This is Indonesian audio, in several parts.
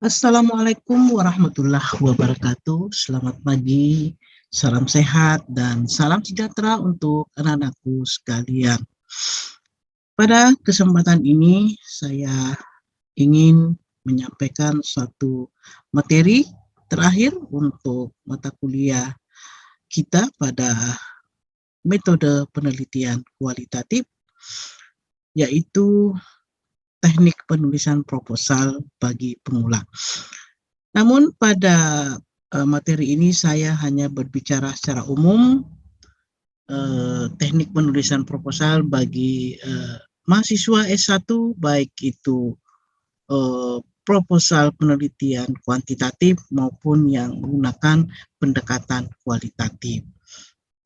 Assalamualaikum warahmatullahi wabarakatuh. Selamat pagi, salam sehat, dan salam sejahtera untuk anak-anakku sekalian. Pada kesempatan ini, saya ingin menyampaikan suatu materi terakhir untuk mata kuliah kita pada metode penelitian kualitatif, yaitu teknik penulisan proposal bagi pemula. Namun pada materi ini saya hanya berbicara secara umum teknik penulisan proposal bagi mahasiswa S1, baik itu proposal penelitian kuantitatif maupun yang menggunakan pendekatan kualitatif.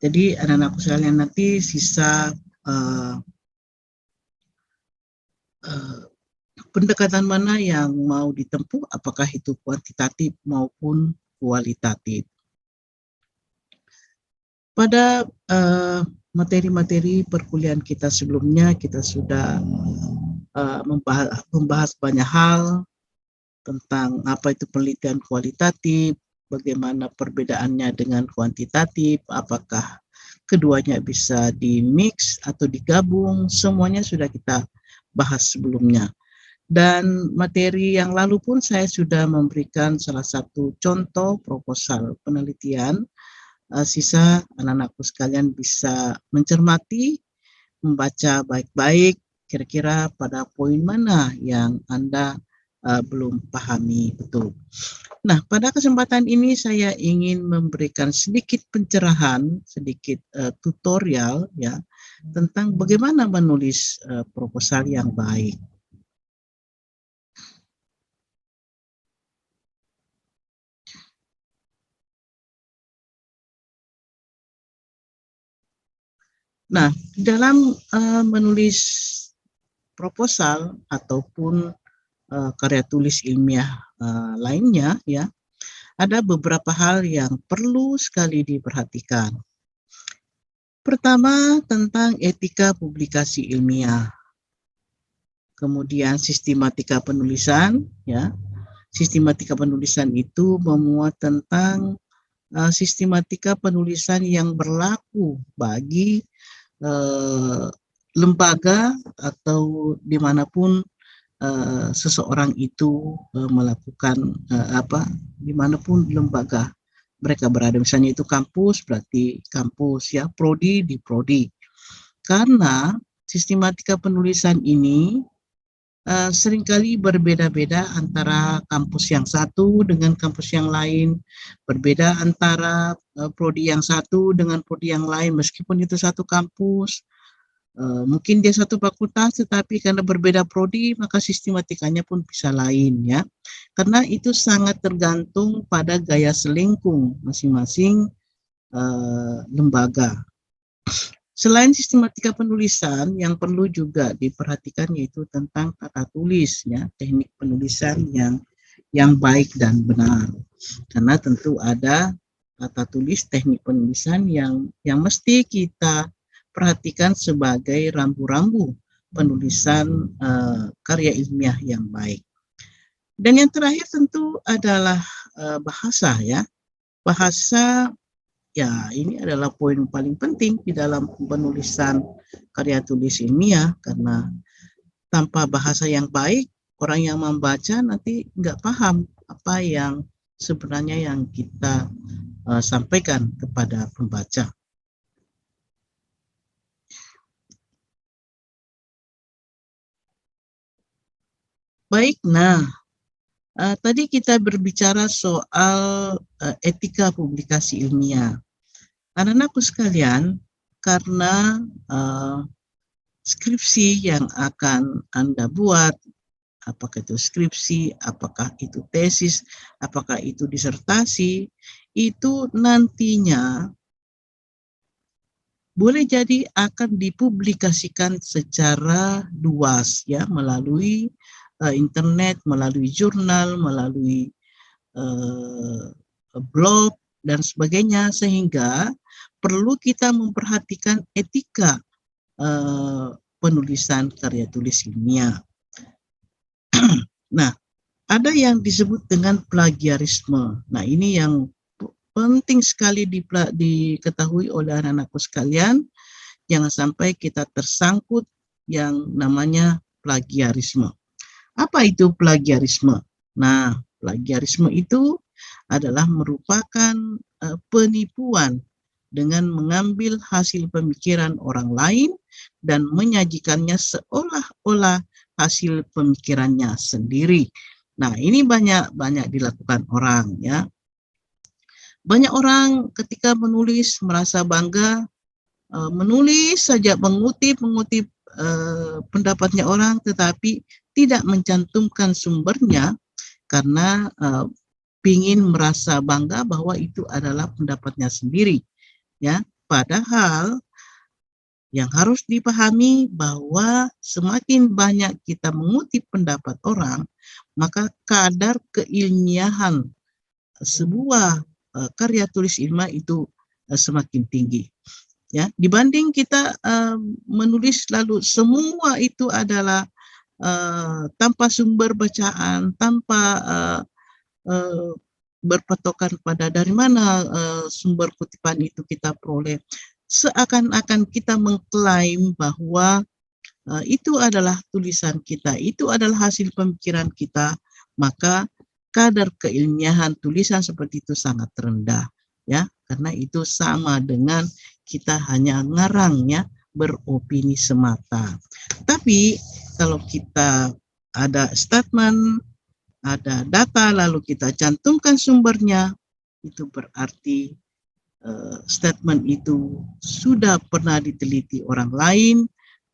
Jadi anak-anakku sekalian, nanti sisa pendekatan mana yang mau ditempuh, apakah itu kuantitatif maupun kualitatif. Pada materi-materi perkuliahan kita sebelumnya, kita sudah membahas banyak hal tentang apa itu penelitian kualitatif, bagaimana perbedaannya dengan kuantitatif, apakah keduanya bisa di-mix atau digabung, semuanya sudah kita bahas sebelumnya. Dan materi yang lalu pun saya sudah memberikan salah satu contoh proposal penelitian. Sisa anak-anakku sekalian bisa mencermati, membaca baik-baik, kira-kira pada poin mana yang Anda belum pahami betul. Nah, pada kesempatan ini saya ingin memberikan sedikit pencerahan, sedikit tutorial ya, tentang bagaimana menulis proposal yang baik. Nah, dalam menulis proposal ataupun karya tulis ilmiah lainnya ya, ada beberapa hal yang perlu sekali diperhatikan. Pertama, tentang etika publikasi ilmiah. Kemudian sistematika penulisan ya. Sistematika penulisan itu memuat tentang sistematika penulisan yang berlaku bagi lembaga atau dimanapun seseorang itu melakukan dimanapun lembaga mereka berada. Misalnya itu kampus, berarti kampus ya, prodi di prodi. Karena sistematika penulisan ini seringkali berbeda-beda antara kampus yang satu dengan kampus yang lain, berbeda antara prodi yang satu dengan prodi yang lain, meskipun itu satu kampus. Mungkin dia satu fakultas, tetapi karena berbeda prodi, maka sistematikanya pun bisa lain ya. Karena itu sangat tergantung pada gaya selingkung masing-masing lembaga. Selain sistematika penulisan, yang perlu juga diperhatikan yaitu tentang tata tulis ya, teknik penulisan yang baik dan benar. Karena tentu ada tata tulis, teknik penulisan yang mesti kita perhatikan sebagai rambu-rambu penulisan karya ilmiah yang baik. Dan yang terakhir tentu adalah bahasa ya. Bahasa ya, ini adalah poin paling penting di dalam penulisan karya tulis ilmiah, karena tanpa bahasa yang baik, orang yang membaca nanti nggak paham apa yang sebenarnya yang kita sampaikan kepada pembaca. Baik, nah tadi kita berbicara soal etika publikasi ilmiah. Anak-anakku sekalian, karena skripsi yang akan Anda buat, apakah itu skripsi, apakah itu tesis, apakah itu disertasi, itu nantinya boleh jadi akan dipublikasikan secara luas ya, melalui internet, melalui jurnal, melalui blog dan sebagainya, sehingga perlu kita memperhatikan etika penulisan karya tulis ilmiah. Nah, ada yang disebut dengan plagiarisme. Nah, ini yang penting sekali diketahui oleh anak-anakku sekalian. Jangan sampai kita tersangkut yang namanya plagiarisme. Apa itu plagiarisme? Nah, plagiarisme itu adalah merupakan penipuan dengan mengambil hasil pemikiran orang lain dan menyajikannya seolah-olah hasil pemikirannya sendiri. Nah, ini banyak dilakukan orang, ya. Banyak orang ketika menulis merasa bangga, menulis saja, mengutip pendapatnya orang, tetapi tidak mencantumkan sumbernya karena ingin merasa bangga bahwa itu adalah pendapatnya sendiri, ya. Padahal yang harus dipahami bahwa semakin banyak kita mengutip pendapat orang, maka kadar keilmiahan sebuah karya tulis ilmiah itu semakin tinggi. Ya, dibanding kita menulis lalu semua itu adalah tanpa sumber bacaan, tanpa berpatokan pada dari mana sumber kutipan itu kita peroleh, seakan-akan kita mengklaim bahwa itu adalah tulisan kita, itu adalah hasil pemikiran kita, maka kadar keilmiahan tulisan seperti itu sangat rendah, ya, karena itu sama dengan kita hanya ngarangnya, beropini semata. Tapi kalau kita ada statement, ada data, lalu kita cantumkan sumbernya, itu berarti statement itu sudah pernah diteliti orang lain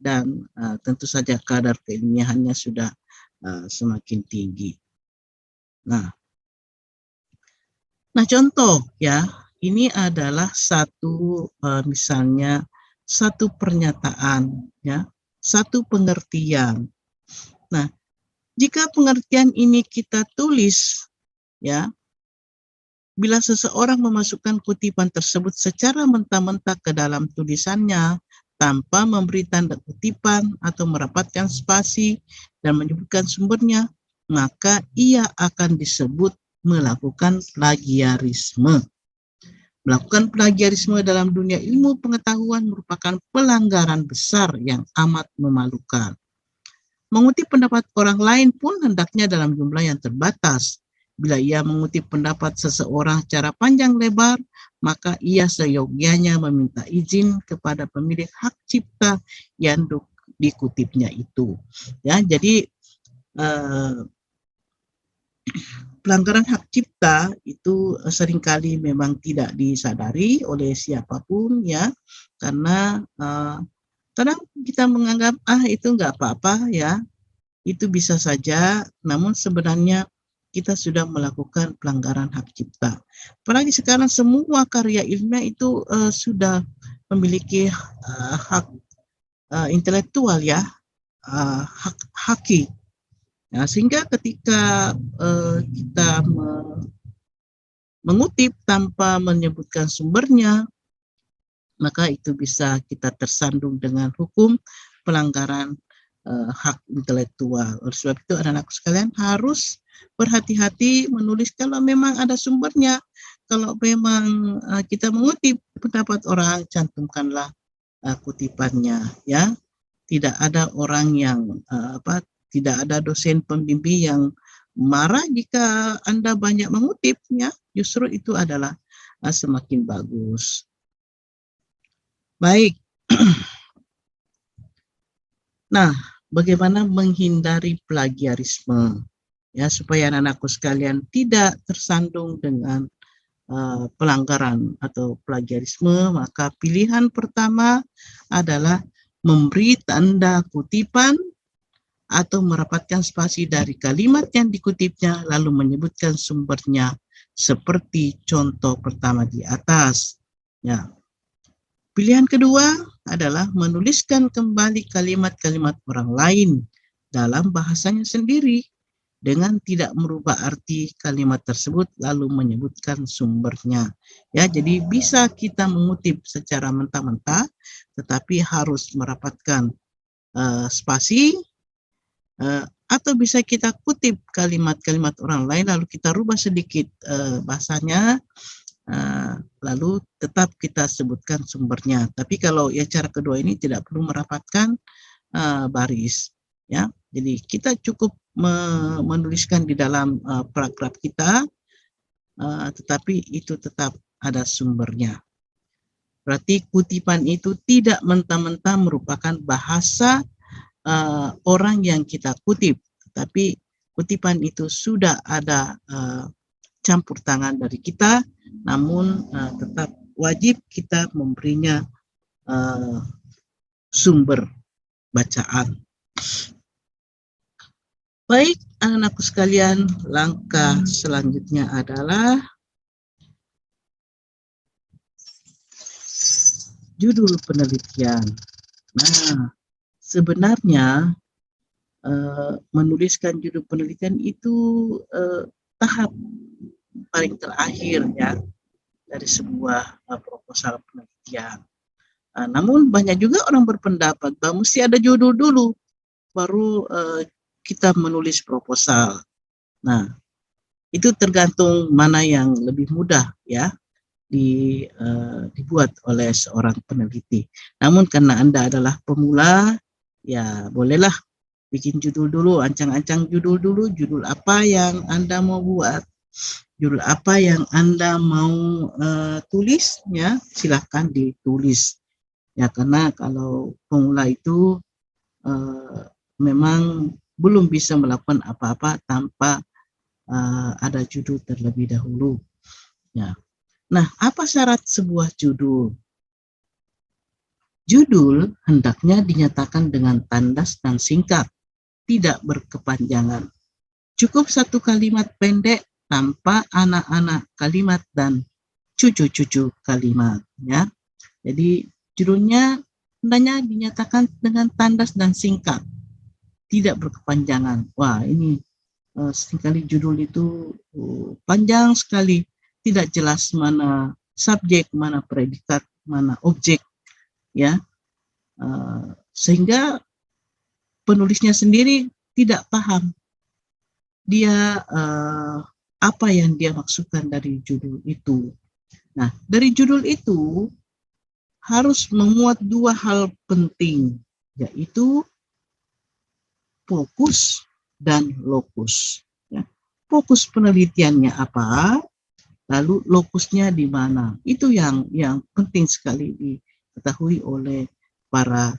dan tentu saja kadar keilmiahannya sudah semakin tinggi. Nah, contoh, ya, ini adalah satu misalnya satu pernyataan, ya, satu pengertian. Nah, jika pengertian ini kita tulis, ya, bila seseorang memasukkan kutipan tersebut secara mentah-mentah ke dalam tulisannya tanpa memberi tanda kutipan atau merapatkan spasi dan menyebutkan sumbernya, maka ia akan disebut melakukan plagiarisme. Melakukan plagiarisme dalam dunia ilmu pengetahuan merupakan pelanggaran besar yang amat memalukan. Mengutip pendapat orang lain pun hendaknya dalam jumlah yang terbatas. Bila ia mengutip pendapat seseorang secara panjang lebar, maka ia seyogyanya meminta izin kepada pemilik hak cipta yang dikutipnya itu. Ya, jadi pelanggaran hak cipta itu seringkali memang tidak disadari oleh siapapun, ya, karena kadang kita menganggap itu nggak apa-apa, ya, itu bisa saja, namun sebenarnya kita sudah melakukan pelanggaran hak cipta. Apalagi sekarang semua karya ilmiah itu sudah memiliki hak intelektual, ya, hak haki. Nah, sehingga ketika kita mengutip tanpa menyebutkan sumbernya, maka itu bisa kita tersandung dengan hukum pelanggaran hak intelektual. Oleh sebab itu anak-anakku sekalian harus berhati-hati menulis kalau memang ada sumbernya. Kalau memang kita mengutip pendapat orang, cantumkanlah kutipannya, ya. Tidak ada orang yang tidak ada dosen pembimbing yang marah jika Anda banyak mengutipnya. Justru itu adalah semakin bagus. Baik. Nah, bagaimana menghindari plagiarisme, ya, supaya anak-anakku sekalian tidak tersandung dengan pelanggaran atau plagiarisme? Maka pilihan pertama adalah memberi tanda kutipan atau merapatkan spasi dari kalimat yang dikutipnya lalu menyebutkan sumbernya seperti contoh pertama di atas, ya. Pilihan kedua adalah menuliskan kembali kalimat-kalimat orang lain dalam bahasanya sendiri dengan tidak merubah arti kalimat tersebut lalu menyebutkan sumbernya. Ya, jadi bisa kita mengutip secara mentah-mentah, tetapi harus merapatkan spasi atau bisa kita kutip kalimat-kalimat orang lain lalu kita rubah sedikit bahasanya, lalu tetap kita sebutkan sumbernya. Tapi kalau ya cara kedua ini tidak perlu merapatkan baris, ya. Jadi kita cukup menuliskan di dalam paragraf kita, tetapi itu tetap ada sumbernya. Berarti kutipan itu tidak mentah-mentah merupakan bahasa orang yang kita kutip, tapi kutipan itu sudah ada campur tangan dari kita, namun tetap wajib kita memberinya sumber bacaan. Baik, anak-anakku sekalian, langkah selanjutnya adalah judul penelitian. Nah, sebenarnya menuliskan judul penelitian itu tahap paling terakhir ya dari sebuah proposal penelitian. Namun banyak juga orang berpendapat bahwa mesti ada judul dulu baru kita menulis proposal. Nah, itu tergantung mana yang lebih mudah ya dibuat oleh seorang peneliti. Namun karena Anda adalah pemula, ya bolehlah bikin judul dulu, ancang-ancang judul dulu, judul apa yang Anda mau buat, judul apa yang Anda mau tulis, ya silahkan ditulis. Ya karena kalau pemula itu memang belum bisa melakukan apa-apa tanpa ada judul terlebih dahulu. Ya. Nah, apa syarat sebuah judul? Judul hendaknya dinyatakan dengan tandas dan singkat, tidak berkepanjangan. Cukup satu kalimat pendek tanpa anak-anak kalimat dan cucu-cucu kalimat. Ya. Jadi judulnya hendaknya dinyatakan dengan tandas dan singkat, tidak berkepanjangan. Wah, ini seringkali judul itu panjang sekali, tidak jelas mana subjek, mana predikat, mana objek, ya, sehingga penulisnya sendiri tidak paham dia apa yang dia maksudkan dari judul itu. Nah, dari judul itu harus memuat dua hal penting, yaitu fokus dan lokus. Ya. Fokus penelitiannya apa, lalu lokusnya di mana. Itu yang penting sekali diketahui oleh para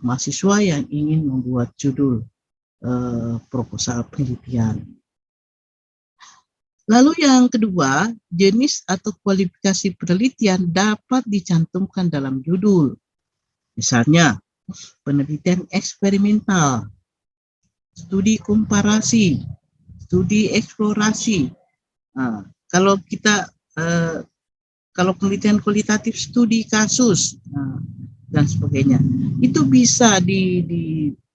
mahasiswa yang ingin membuat judul proposal penelitian. Lalu yang kedua, jenis atau kualifikasi penelitian dapat dicantumkan dalam judul. Misalnya, penelitian eksperimental, studi komparasi, studi eksplorasi. Nah, kalau kita kalau penelitian kualitatif, studi kasus dan sebagainya, itu bisa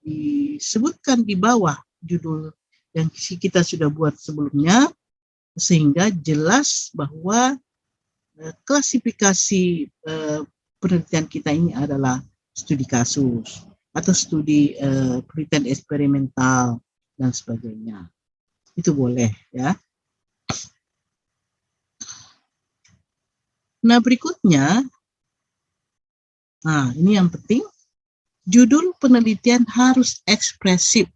disebutkan di bawah judul yang kita sudah buat sebelumnya, sehingga jelas bahwa klasifikasi penelitian kita ini adalah studi kasus atau studi penelitian eksperimental dan sebagainya. Itu boleh ya. Nah, berikutnya, ini yang penting, judul penelitian harus ekspresif,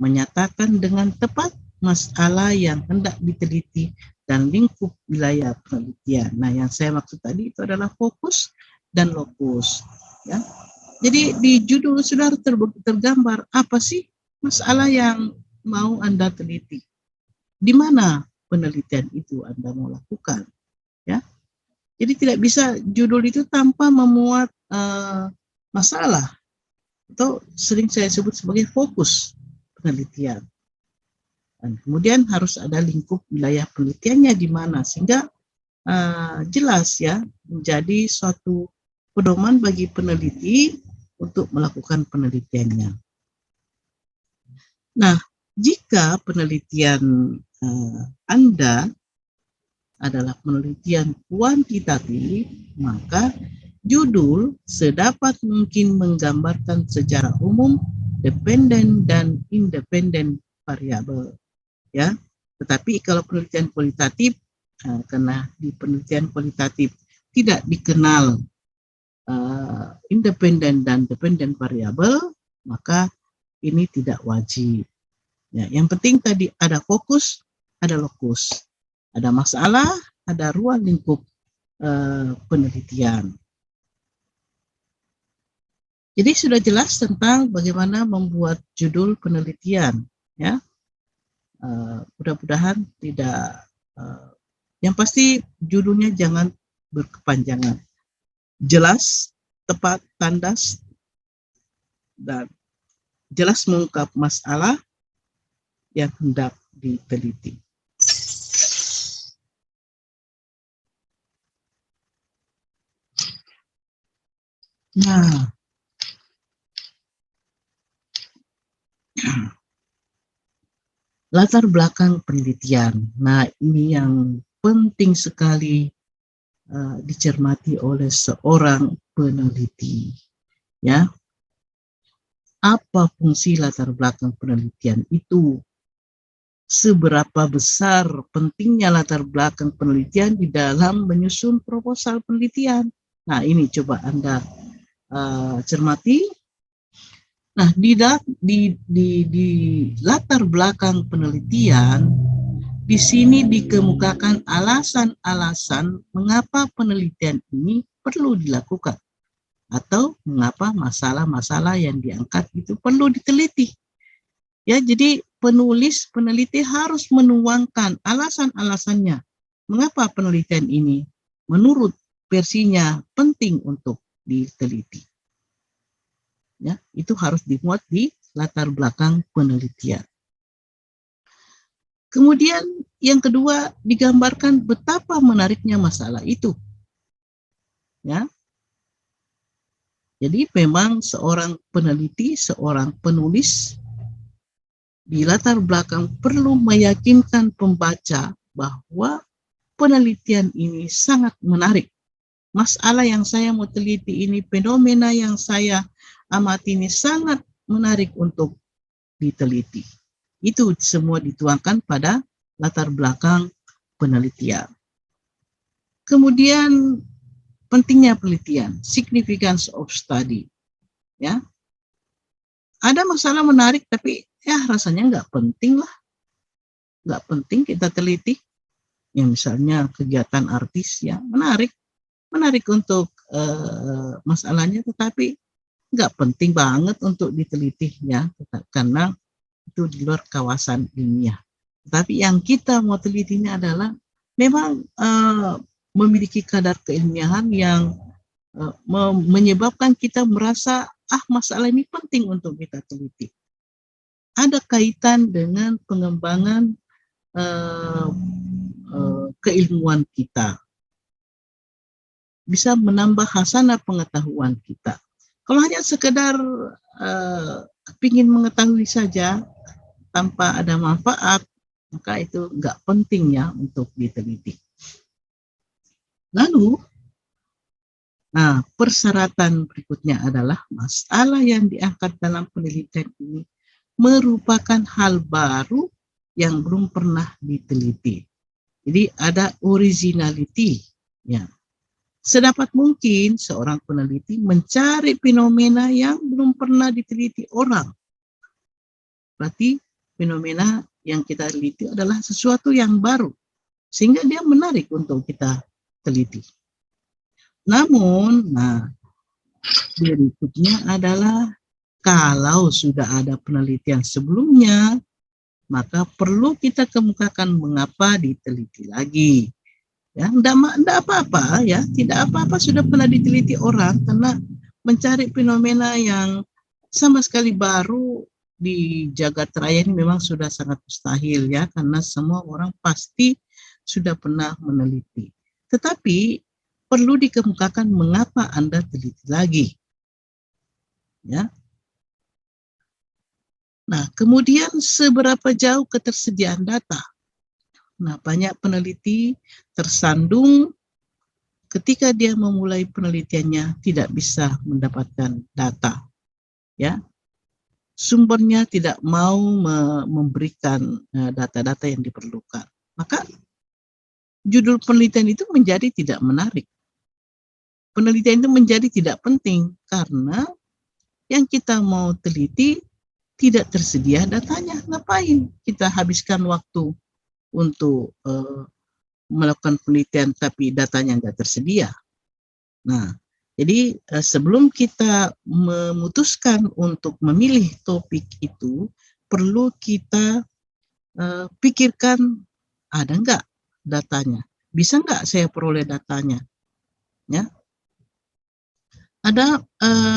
menyatakan dengan tepat masalah yang hendak diteliti dan lingkup wilayah penelitian. Nah, yang saya maksud tadi itu adalah fokus dan lokus. Ya. Jadi di judul sudah tergambar apa sih masalah yang mau Anda teliti. Di mana penelitian itu Anda mau lakukan. Ya. Jadi tidak bisa judul itu tanpa memuat masalah. Atau sering saya sebut sebagai fokus penelitian. Dan kemudian harus ada lingkup wilayah penelitiannya di mana, sehingga jelas ya, menjadi suatu pedoman bagi peneliti untuk melakukan penelitiannya. Nah, jika penelitian Anda adalah penelitian kuantitatif, maka judul sedapat mungkin menggambarkan secara umum dependen dan independen variabel, ya. Tetapi kalau penelitian kualitatif, karena di penelitian kualitatif tidak dikenal independen dan dependen variabel, maka ini tidak wajib. Ya, yang penting tadi ada fokus, ada lokus, ada masalah, ada ruang lingkup penelitian. Jadi sudah jelas tentang bagaimana membuat judul penelitian, ya. Mudah-mudahan tidak, yang pasti judulnya jangan berkepanjangan, jelas, tepat, tandas, dan jelas mengungkap masalah yang hendak diteliti. Nah, latar belakang penelitian. Nah, ini yang penting sekali dicermati oleh seorang peneliti. Ya, apa fungsi latar belakang penelitian itu? Seberapa besar pentingnya latar belakang penelitian di dalam menyusun proposal penelitian? Nah, ini coba Anda cermati. Nah, di latar belakang penelitian, di sini dikemukakan alasan-alasan mengapa penelitian ini perlu dilakukan atau mengapa masalah-masalah yang diangkat itu perlu diteliti. Ya, jadi peneliti harus menuangkan alasan-alasannya mengapa penelitian ini menurut versinya penting untuk diteliti. Ya, itu harus dimuat di latar belakang penelitian. Kemudian yang kedua, digambarkan betapa menariknya masalah itu. Ya. Jadi memang seorang peneliti, seorang penulis di latar belakang perlu meyakinkan pembaca bahwa penelitian ini sangat menarik. Masalah yang saya mau teliti ini, fenomena yang saya amati ini sangat menarik untuk diteliti. Itu semua dituangkan pada latar belakang penelitian. Kemudian pentingnya penelitian, significance of study. Ya, ada masalah menarik tapi ya rasanya nggak penting lah, nggak penting kita teliti. Ya misalnya kegiatan artis ya menarik untuk masalahnya, tetapi nggak penting banget untuk diteliti ya, karena itu di luar kawasan ilmiah. Tapi yang kita mau telitinya adalah memang memiliki kadar keilmiahan yang menyebabkan kita merasa masalah ini penting untuk kita teliti. Ada kaitan dengan pengembangan keilmuan kita, bisa menambah hasanah pengetahuan kita. Kalau hanya sekedar ingin mengetahui saja tanpa ada manfaat, maka itu nggak penting ya untuk diteliti. Lalu, persyaratan berikutnya adalah masalah yang diangkat dalam penelitian ini merupakan hal baru yang belum pernah diteliti. Jadi ada originality. Ya. Sedapat mungkin seorang peneliti mencari fenomena yang belum pernah diteliti orang. Berarti fenomena yang kita teliti adalah sesuatu yang baru, sehingga dia menarik untuk kita teliti. Namun, berikutnya adalah kalau sudah ada penelitian sebelumnya, maka perlu kita kemukakan mengapa diteliti lagi. Ya, enggak apa-apa ya, tidak apa-apa sudah pernah diteliti orang, karena mencari fenomena yang sama sekali baru di jagat raya ini memang sudah sangat mustahil ya, karena semua orang pasti sudah pernah meneliti. Tetapi perlu dikemukakan mengapa Anda teliti lagi. Ya. Nah, kemudian seberapa jauh ketersediaan data? Nah, banyak peneliti tersandung ketika dia memulai penelitiannya tidak bisa mendapatkan data. Ya. sumbernya tidak mau memberikan data-data yang diperlukan, maka judul penelitian itu menjadi tidak menarik. Penelitian itu menjadi tidak penting karena yang kita mau teliti tidak tersedia datanya. Ngapain kita habiskan waktu untuk melakukan penelitian tapi datanya nggak tersedia? Nah, jadi sebelum kita memutuskan untuk memilih topik itu, perlu kita pikirkan ada nggak datanya, bisa nggak saya peroleh datanya, ya. Ada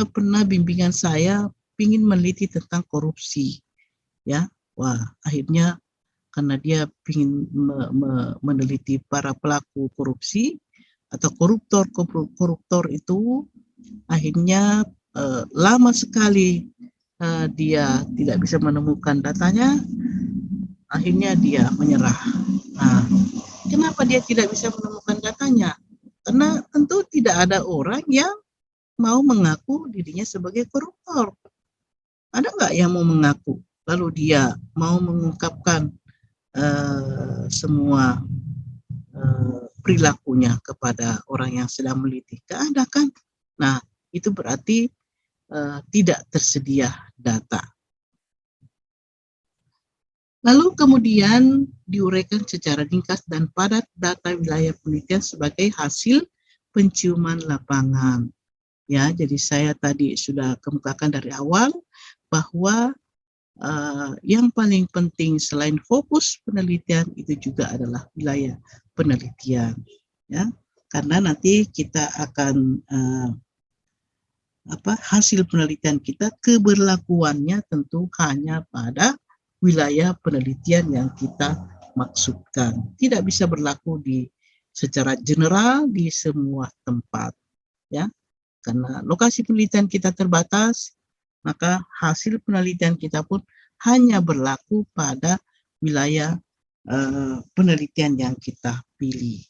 pernah bimbingan saya ingin meneliti tentang korupsi, ya. Wah, akhirnya karena dia ingin meneliti para pelaku korupsi atau koruptor itu, akhirnya lama sekali dia tidak bisa menemukan datanya, akhirnya dia menyerah. Nah, kenapa dia tidak bisa menemukan datanya? Karena tentu tidak ada orang yang mau mengaku dirinya sebagai koruptor. Ada nggak yang mau mengaku? Lalu dia mau mengungkapkan semua perilakunya kepada orang yang sedang meneliti. Nggak ada kan? Nah, itu berarti tidak tersedia data. Lalu kemudian diuraikan secara ringkas dan padat data wilayah penelitian sebagai hasil penciuman lapangan. Ya, jadi saya tadi sudah kemukakan dari awal bahwa yang paling penting selain fokus penelitian itu juga adalah wilayah penelitian, ya, karena nanti kita akan hasil penelitian kita keberlakuannya tentu hanya pada wilayah penelitian yang kita maksudkan, tidak bisa berlaku secara general di semua tempat, ya. Karena lokasi penelitian kita terbatas, maka hasil penelitian kita pun hanya berlaku pada wilayah penelitian yang kita pilih.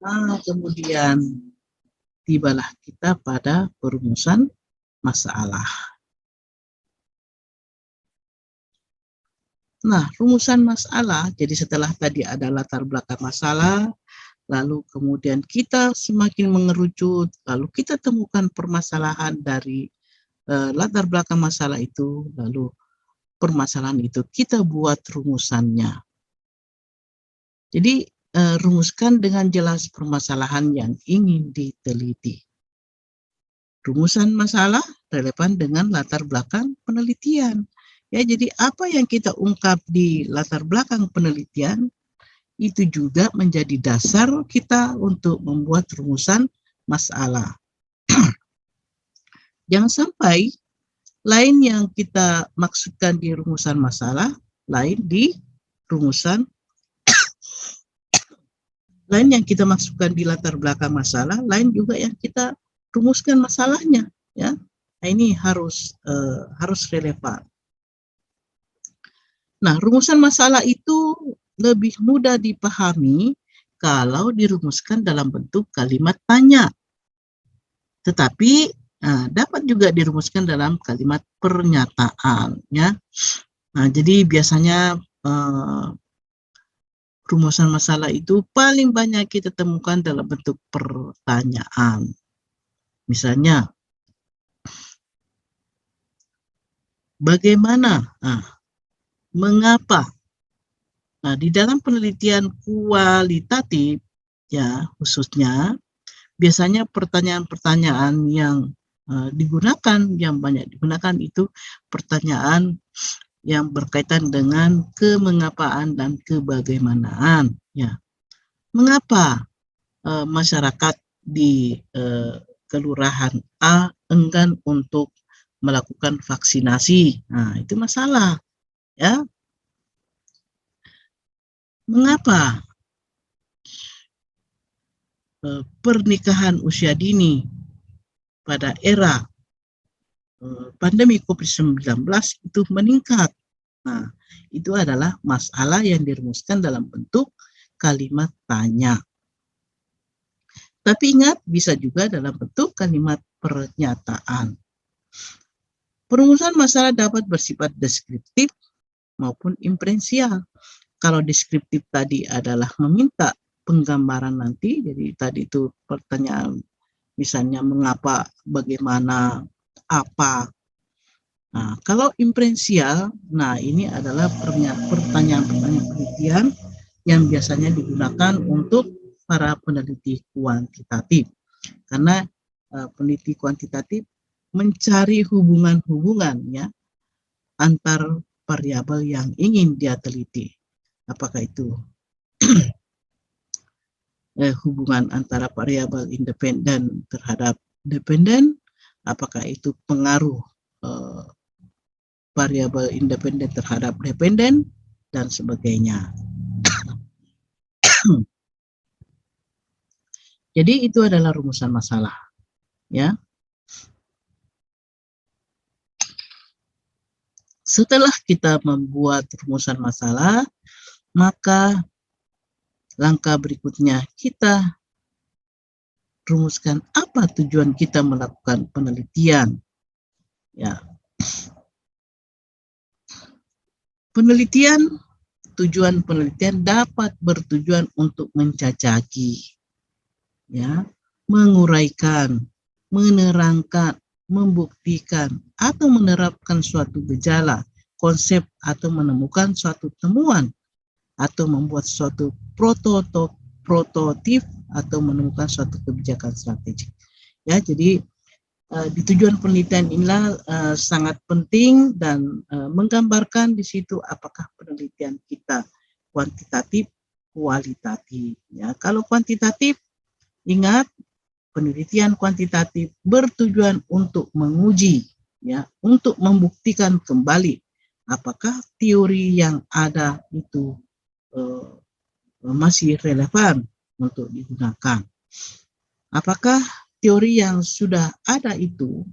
Nah, kemudian tibalah kita pada perumusan masalah. Nah, rumusan masalah, jadi setelah tadi ada latar belakang masalah, lalu kemudian kita semakin mengerucut, lalu kita temukan permasalahan dari latar belakang masalah itu, lalu permasalahan itu kita buat rumusannya. Jadi rumuskan dengan jelas permasalahan yang ingin diteliti. Rumusan masalah relevan dengan latar belakang penelitian. Ya, jadi apa yang kita ungkap di latar belakang penelitian itu juga menjadi dasar kita untuk membuat rumusan masalah. Jangan sampai lain yang kita maksudkan di rumusan masalah, lain di rumusan lain yang kita maksudkan di latar belakang masalah, lain juga yang kita rumuskan masalahnya, ya. Nah, ini harus relevan. Nah, rumusan masalah itu lebih mudah dipahami kalau dirumuskan dalam bentuk kalimat tanya. Tetapi dapat juga dirumuskan dalam kalimat pernyataan, ya. Nah, jadi biasanya rumusan masalah itu paling banyak kita temukan dalam bentuk pertanyaan. Misalnya, bagaimana? Mengapa? Nah, di dalam penelitian kualitatif, ya, khususnya, biasanya pertanyaan-pertanyaan yang digunakan, yang banyak digunakan itu pertanyaan yang berkaitan dengan kemengapaan dan kebagaimanaan. Ya, mengapa masyarakat di kelurahan A enggan untuk melakukan vaksinasi? Nah, itu masalah, ya. Mengapa pernikahan usia dini pada era pandemi COVID-19 itu meningkat? Nah, itu adalah masalah yang dirumuskan dalam bentuk kalimat tanya. Tapi ingat, bisa juga dalam bentuk kalimat pernyataan. Perumusan masalah dapat bersifat deskriptif maupun inferensial. Kalau deskriptif tadi adalah meminta penggambaran nanti, jadi tadi itu pertanyaan misalnya mengapa, bagaimana, apa. Nah, kalau inferensial, nah ini adalah pertanyaan-pertanyaan penelitian yang biasanya digunakan untuk para peneliti kuantitatif. Karena peneliti kuantitatif mencari hubungan-hubungan ya antar variabel yang ingin dia teliti. Apakah itu hubungan antara variabel independen terhadap dependen, apakah itu pengaruh variabel independen terhadap dependen, dan sebagainya. Jadi itu adalah rumusan masalah, ya. Setelah kita membuat rumusan masalah, maka langkah berikutnya kita rumuskan apa tujuan kita melakukan penelitian. Ya. Tujuan penelitian dapat bertujuan untuk menjajaki, ya, menguraikan, menerangkan, membuktikan, atau menerapkan suatu gejala, konsep, atau menemukan suatu temuan, atau membuat suatu prototip, atau menemukan suatu kebijakan strategik. Ya, jadi di tujuan penelitian inilah sangat penting dan menggambarkan di situ apakah penelitian kita kuantitatif, kualitatif. Ya, kalau kuantitatif, ingat penelitian kuantitatif bertujuan untuk menguji, ya, untuk membuktikan kembali apakah teori yang ada itu masih relevan untuk digunakan. Apakah teori yang sudah ada itu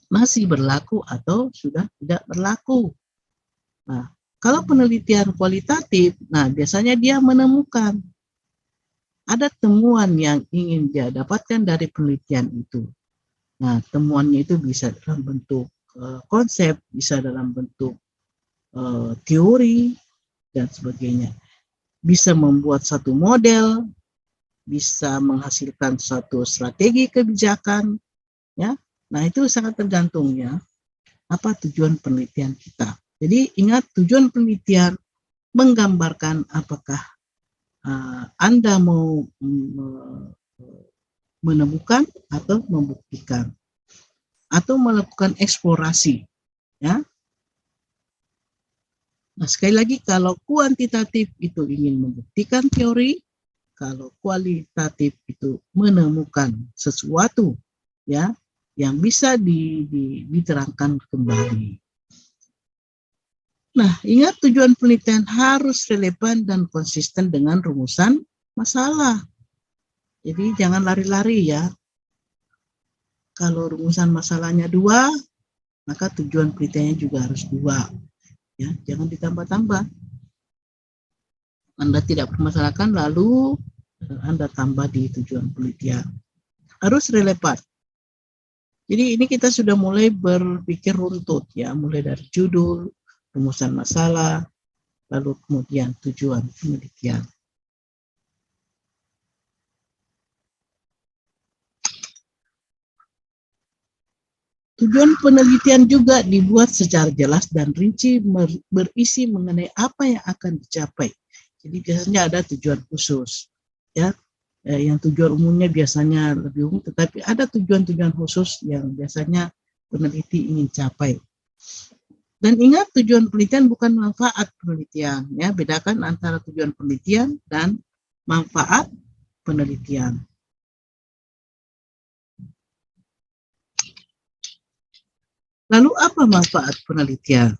masih berlaku atau sudah tidak berlaku. Nah, kalau penelitian kualitatif, nah biasanya dia menemukan ada temuan yang ingin dia dapatkan dari penelitian itu. Nah, temuannya itu bisa dalam bentuk konsep, bisa dalam bentuk teori, dan sebagainya. Bisa membuat satu model, bisa menghasilkan suatu strategi kebijakan, ya. Nah, itu sangat tergantung ya apa tujuan penelitian kita. Jadi ingat, tujuan penelitian menggambarkan apakah Anda mau menemukan atau membuktikan atau melakukan eksplorasi, ya. Nah, sekali lagi, kalau kuantitatif itu ingin membuktikan teori, kalau kualitatif itu menemukan sesuatu, ya, yang bisa diterangkan kembali. Nah, ingat, tujuan penelitian harus relevan dan konsisten dengan rumusan masalah. Jadi jangan lari-lari ya. Kalau rumusan masalahnya 2, maka tujuan penelitiannya juga harus 2. Ya, jangan ditambah-tambah. Anda tidak permasalahkan lalu Anda tambah di tujuan penelitian. Harus relevan. Jadi ini kita sudah mulai berpikir runtut ya, mulai dari judul, rumusan masalah, lalu kemudian tujuan penelitian. Tujuan penelitian juga dibuat secara jelas dan rinci, berisi mengenai apa yang akan dicapai. Jadi biasanya ada tujuan khusus, ya. Yang tujuan umumnya biasanya lebih umum, tetapi ada tujuan-tujuan khusus yang biasanya peneliti ingin capai. Dan ingat, tujuan penelitian bukan manfaat penelitian, ya. Bedakan antara tujuan penelitian dan manfaat penelitian. Lalu apa manfaat penelitian?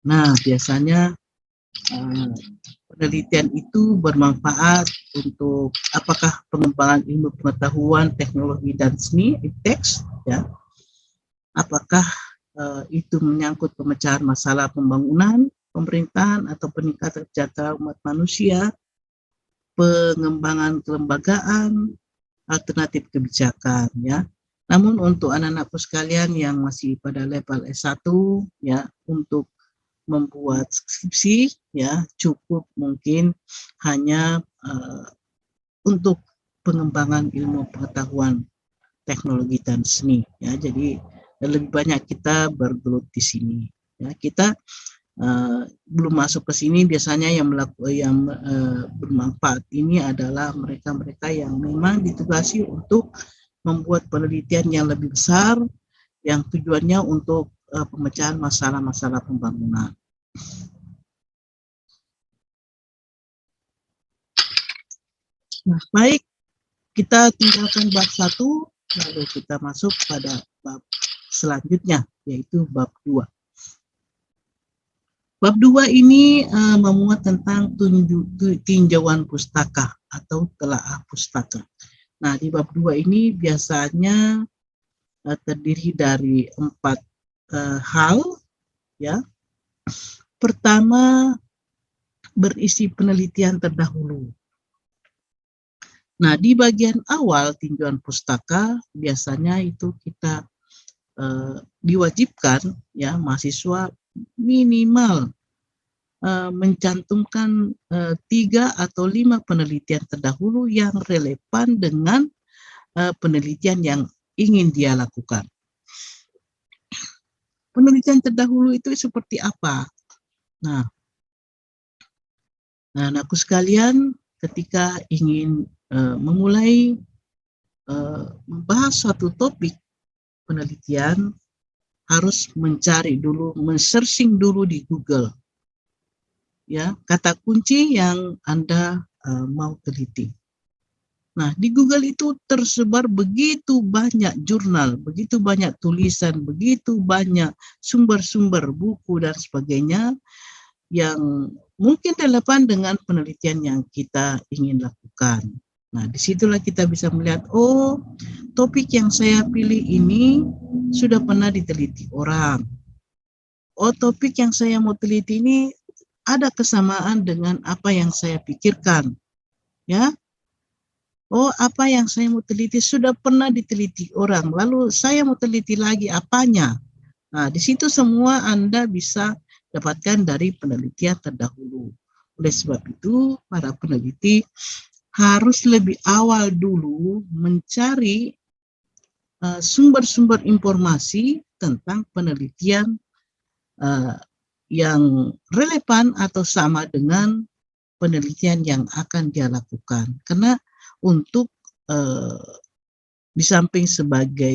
Nah, biasanya penelitian itu bermanfaat untuk apakah pengembangan ilmu pengetahuan, teknologi, dan seni, ipteks, ya. Apakah itu menyangkut pemecahan masalah pembangunan, pemerintahan, atau peningkatan kesejahteraan umat manusia, pengembangan kelembagaan, alternatif kebijakan ya. Namun untuk anak-anakku sekalian yang masih pada level S1 ya, untuk membuat skripsi ya cukup mungkin hanya untuk pengembangan ilmu pengetahuan teknologi dan seni ya. Jadi lebih banyak kita bergelut di sini ya. Kita belum masuk ke sini, biasanya yang bermanfaat ini adalah mereka-mereka yang memang ditugasi untuk membuat penelitian yang lebih besar yang tujuannya untuk pemecahan masalah-masalah pembangunan. Nah, baik, kita tinggalkan bab 1 lalu kita masuk pada bab selanjutnya, yaitu bab 2. Bab 2 ini memuat tentang tinjauan pustaka atau telaah pustaka. Nah, di bab 2 ini biasanya terdiri dari 4 hal ya. Pertama, berisi penelitian terdahulu. Nah, di bagian awal tinjauan pustaka biasanya itu kita diwajibkan ya mahasiswa minimal mencantumkan 3 atau 5 penelitian terdahulu yang relevan dengan penelitian yang ingin dia lakukan. Penelitian terdahulu itu seperti apa? Nah, anakku sekalian, ketika ingin memulai membahas suatu topik penelitian, harus mencari dulu, men-searching dulu di Google ya kata kunci yang Anda mau teliti. Nah, di Google itu tersebar begitu banyak jurnal, begitu banyak tulisan, begitu banyak sumber-sumber buku dan sebagainya yang mungkin relevan dengan penelitian yang kita ingin lakukan. Nah, disitulah kita bisa melihat, oh, topik yang saya pilih ini sudah pernah diteliti orang. Oh, topik yang saya mau teliti ini ada kesamaan dengan apa yang saya pikirkan, ya. Oh, apa yang saya mau teliti sudah pernah diteliti orang, lalu saya mau teliti lagi apanya. Nah, di situ semua Anda bisa dapatkan dari penelitian terdahulu. Oleh sebab itu, para peneliti harus lebih awal dulu mencari sumber-sumber informasi tentang penelitian yang relevan atau sama dengan penelitian yang akan dia lakukan. Karena untuk di samping sebagai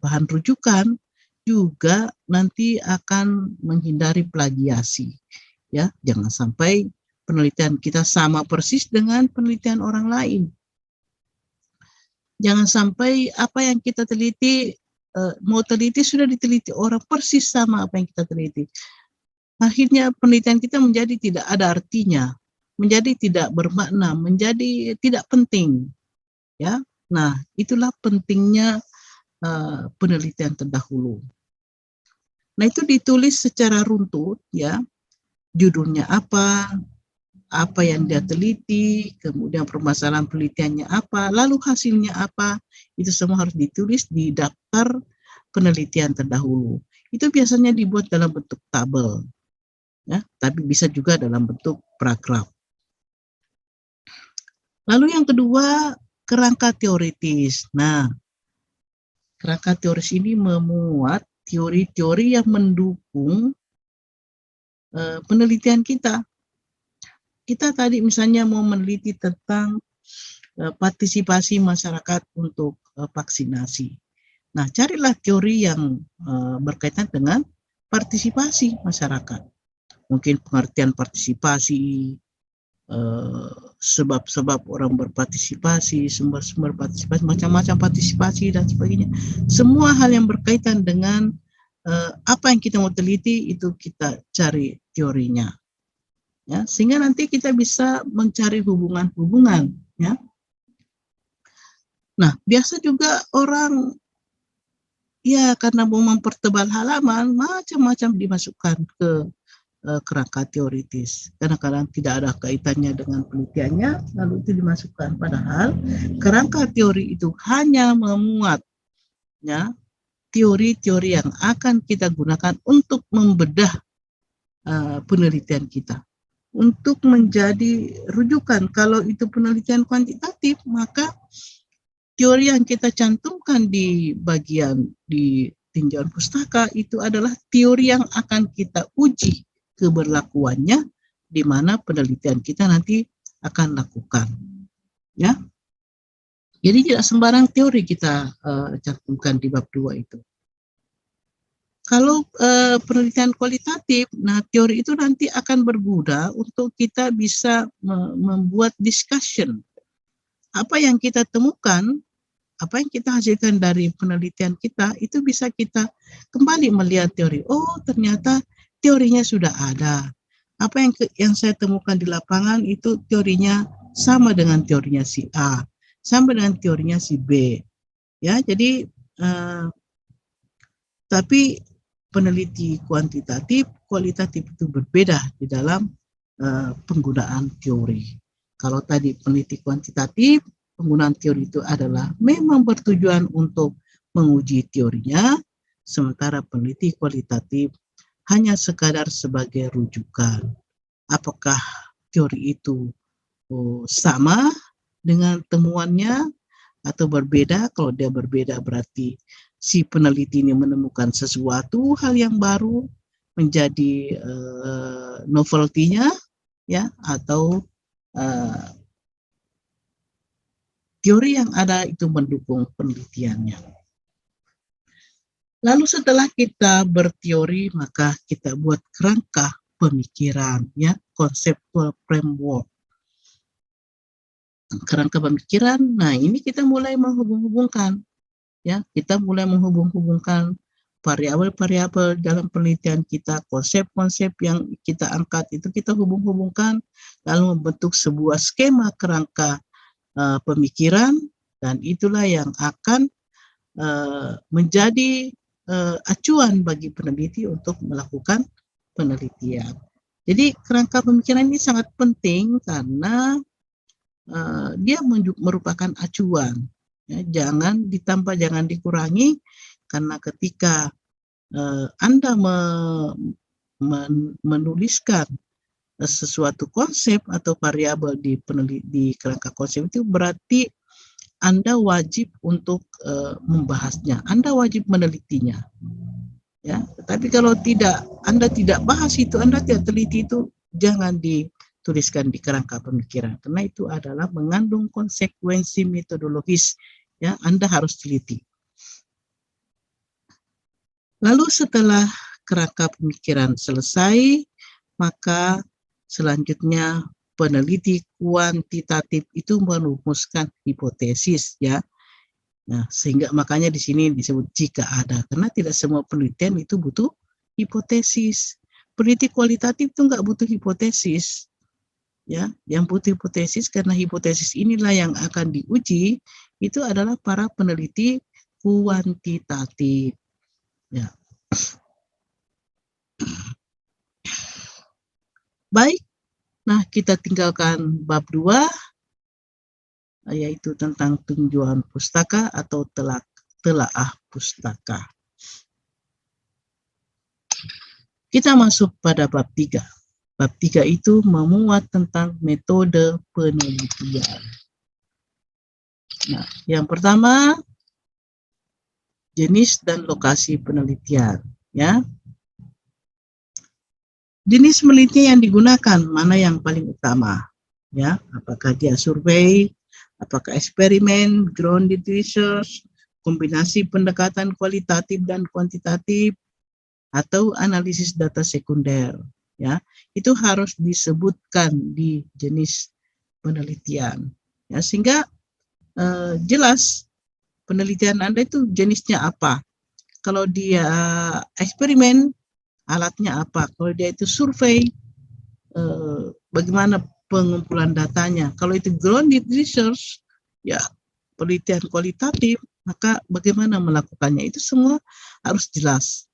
bahan rujukan, juga nanti akan menghindari plagiasi. Ya, jangan sampai penelitian kita sama persis dengan penelitian orang lain. Jangan sampai apa yang kita teliti, mau teliti sudah diteliti orang persis sama apa yang kita teliti. Akhirnya penelitian kita menjadi tidak ada artinya, menjadi tidak bermakna, menjadi tidak penting. Ya, nah itulah pentingnya penelitian terdahulu. Nah, itu ditulis secara runtut, ya, judulnya apa yang dia teliti, kemudian permasalahan penelitiannya apa, lalu hasilnya apa, itu semua harus ditulis di daftar penelitian terdahulu. Itu biasanya dibuat dalam bentuk tabel. Ya, tapi bisa juga dalam bentuk paragraf. Lalu yang kedua, kerangka teoritis. Nah, kerangka teoris ini memuat teori-teori yang mendukung penelitian kita. Kita tadi misalnya mau meneliti tentang partisipasi masyarakat untuk vaksinasi. Nah, carilah teori yang berkaitan dengan partisipasi masyarakat. Mungkin pengertian partisipasi, sebab-sebab orang berpartisipasi, sumber-sumber partisipasi, macam-macam partisipasi dan sebagainya. Semua hal yang berkaitan dengan apa yang kita mau teliti itu kita cari teorinya, ya, sehingga nanti kita bisa mencari hubungan-hubungan, ya. Nah, biasa juga orang ya karena mau mempertebal halaman macam-macam dimasukkan ke kerangka teoritis. Kadang-kadang tidak ada kaitannya dengan penelitiannya, lalu itu dimasukkan. Padahal kerangka teori itu hanya memuat ya teori-teori yang akan kita gunakan untuk membedah penelitian kita, untuk menjadi rujukan. Kalau itu penelitian kuantitatif, maka teori yang kita cantumkan di bagian di tinjauan pustaka itu adalah teori yang akan kita uji keberlakuannya, di mana penelitian kita nanti akan lakukan. Ya, jadi tidak sembarang teori kita cantumkan di bab 2 itu. Kalau penelitian kualitatif, nah teori itu nanti akan berguna untuk kita bisa membuat discussion. Apa yang kita temukan, apa yang kita hasilkan dari penelitian kita, itu bisa kita kembali melihat teori. Oh, ternyata teorinya sudah ada. Apa yang saya temukan di lapangan itu teorinya sama dengan teorinya si A, sama dengan teorinya si B. Ya, jadi tapi peneliti kuantitatif, kualitatif itu berbeda di dalam penggunaan teori. Kalau tadi peneliti kuantitatif, penggunaan teori itu adalah memang bertujuan untuk menguji teorinya, sementara peneliti kualitatif hanya sekadar sebagai rujukan. Apakah teori itu sama dengan temuannya atau berbeda? Kalau dia berbeda berarti si peneliti ini menemukan sesuatu hal yang baru, menjadi novelty-nya ya, atau teori yang ada itu mendukung penelitiannya. Lalu setelah kita berteori, maka kita buat kerangka pemikiran ya, conceptual framework. Kerangka pemikiran, nah ini kita mulai menghubung-hubungkan ya, kita mulai menghubung-hubungkan variabel-variabel dalam penelitian kita, konsep-konsep yang kita angkat itu kita hubung-hubungkan, lalu membentuk sebuah skema kerangka pemikiran, dan itulah yang akan menjadi acuan bagi peneliti untuk melakukan penelitian. Jadi kerangka pemikiran ini sangat penting karena dia merupakan acuan. Ya, jangan ditambah, jangan dikurangi, karena ketika Anda menuliskan sesuatu konsep atau variabel di kerangka konsep itu, berarti Anda wajib untuk membahasnya, Anda wajib menelitinya. Ya, tapi kalau Anda tidak bahas itu, Anda tidak teliti itu, jangan dituliskan di kerangka pemikiran, karena itu adalah mengandung konsekuensi metodologis. Ya, Anda harus teliti. Lalu setelah kerangka pemikiran selesai, maka selanjutnya peneliti kuantitatif itu merumuskan hipotesis ya. Nah, sehingga makanya di sini disebut jika ada, karena tidak semua penelitian itu butuh hipotesis. Peneliti kualitatif itu nggak butuh hipotesis. Ya, yang butuh hipotesis, karena hipotesis inilah yang akan diuji, itu adalah para peneliti kuantitatif. Ya. Baik, nah kita tinggalkan bab 2, yaitu tentang tinjauan pustaka atau telaah pustaka. Kita masuk pada bab 3. Bab 3 itu memuat tentang metode penelitian. Nah, yang pertama, jenis dan lokasi penelitian. Ya, jenis penelitian yang digunakan mana yang paling utama? Ya, apakah dia survei, apakah eksperimen, grounded research, kombinasi pendekatan kualitatif dan kuantitatif, atau analisis data sekunder? Ya, itu harus disebutkan di jenis penelitian. Ya, sehingga jelas penelitian Anda itu jenisnya apa. Kalau dia eksperimen, alatnya apa. Kalau dia itu survei, bagaimana pengumpulan datanya. Kalau itu grounded research, ya penelitian kualitatif, maka bagaimana melakukannya. Itu semua harus jelas.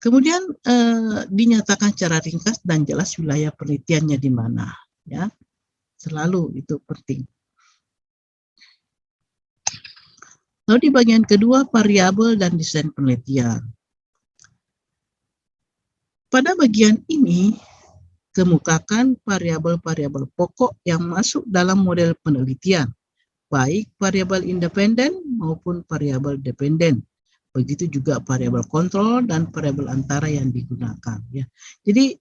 Kemudian dinyatakan secara ringkas dan jelas wilayah penelitiannya di mana, ya. Selalu itu penting. Lalu di bagian kedua, variabel dan desain penelitian. Pada bagian ini, kemukakan variabel-variabel pokok yang masuk dalam model penelitian, baik variabel independen maupun variabel dependen. Begitu juga variabel kontrol dan variabel antara yang digunakan. Ya. Jadi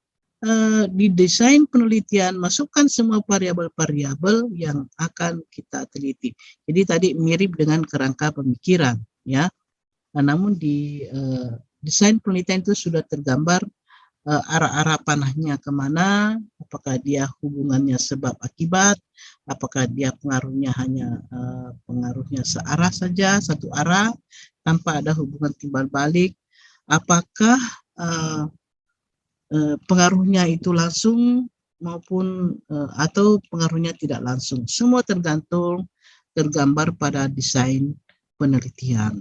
di desain penelitian masukkan semua variabel-variabel yang akan kita teliti. Jadi tadi mirip dengan kerangka pemikiran, ya. Namun di desain penelitian itu sudah tergambar arah-arah panahnya kemana, apakah dia hubungannya sebab akibat, apakah dia pengaruhnya hanya pengaruhnya searah saja, satu arah, tanpa ada hubungan timbal balik, apakah pengaruhnya itu langsung maupun atau pengaruhnya tidak langsung. Semua tergambar pada desain penelitian.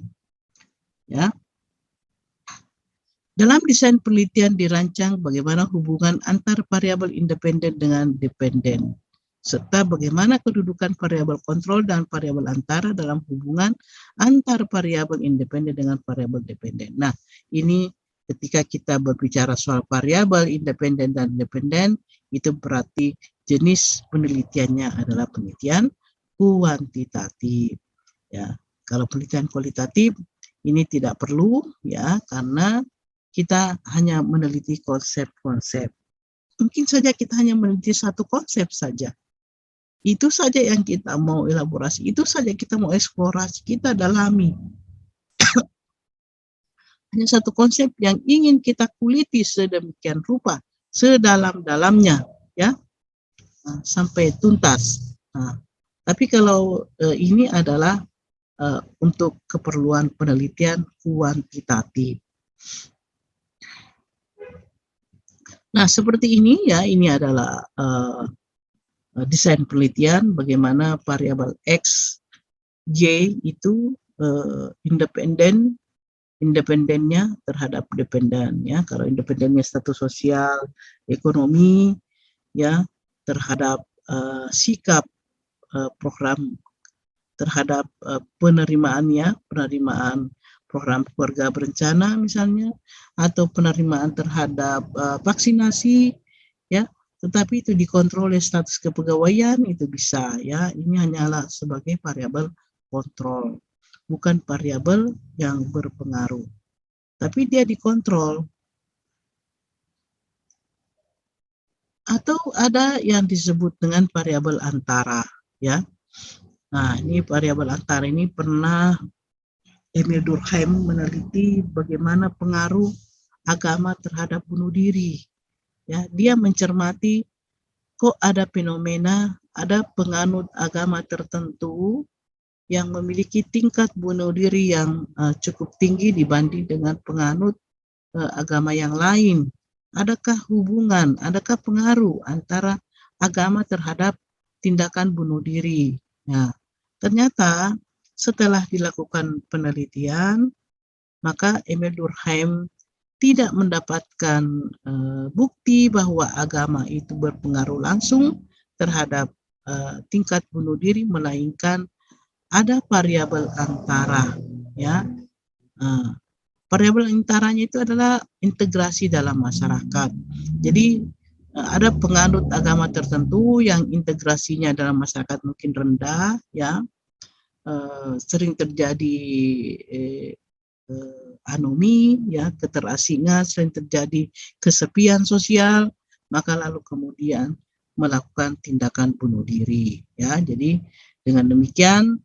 Ya. Dalam desain penelitian dirancang bagaimana hubungan antar variabel independen dengan dependen, serta bagaimana kedudukan variabel kontrol dan variabel antara dalam hubungan antar variabel independen dengan variabel dependen. Nah, ini ketika kita berbicara soal variabel independen dan dependen, itu berarti jenis penelitiannya adalah penelitian kuantitatif. Ya, kalau penelitian kualitatif ini tidak perlu, ya, karena kita hanya meneliti konsep-konsep. Mungkin saja kita hanya meneliti satu konsep saja. Itu saja yang kita mau elaborasi, itu saja kita mau eksplorasi, kita dalami. Hanya satu konsep yang ingin kita kuliti sedemikian rupa, sedalam-dalamnya, ya, sampai tuntas. Nah, tapi kalau ini adalah untuk keperluan penelitian kuantitatif. Nah, seperti ini ya, ini adalah desain penelitian bagaimana variabel X, Y itu independennya terhadap dependen, ya. Kalau independennya status sosial, ekonomi, ya, terhadap sikap program terhadap penerimaan program keluarga berencana misalnya, atau penerimaan terhadap vaksinasi, ya, tetapi itu dikontrol oleh status kepegawaian, itu bisa, ya. Ini hanyalah sebagai variabel kontrol, bukan variabel yang berpengaruh, tapi dia dikontrol. Atau ada yang disebut dengan variabel antara, ya. Nah, ini variabel antara ini pernah Emil Durkheim meneliti bagaimana pengaruh agama terhadap bunuh diri. Ya, dia mencermati kok ada fenomena, ada penganut agama tertentu yang memiliki tingkat bunuh diri yang cukup tinggi dibanding dengan penganut agama yang lain. Adakah hubungan, adakah pengaruh antara agama terhadap tindakan bunuh diri? Nah, ternyata setelah dilakukan penelitian, maka Emil Durkheim tidak mendapatkan bukti bahwa agama itu berpengaruh langsung terhadap tingkat bunuh diri, melainkan ada variabel antara, ya. Variabel antaranya itu adalah integrasi dalam masyarakat. Jadi ada penganut agama tertentu yang integrasinya dalam masyarakat mungkin rendah, ya. Sering terjadi anomi, ya, keterasingan, sering terjadi kesepian sosial, maka lalu kemudian melakukan tindakan bunuh diri, ya. Jadi dengan demikian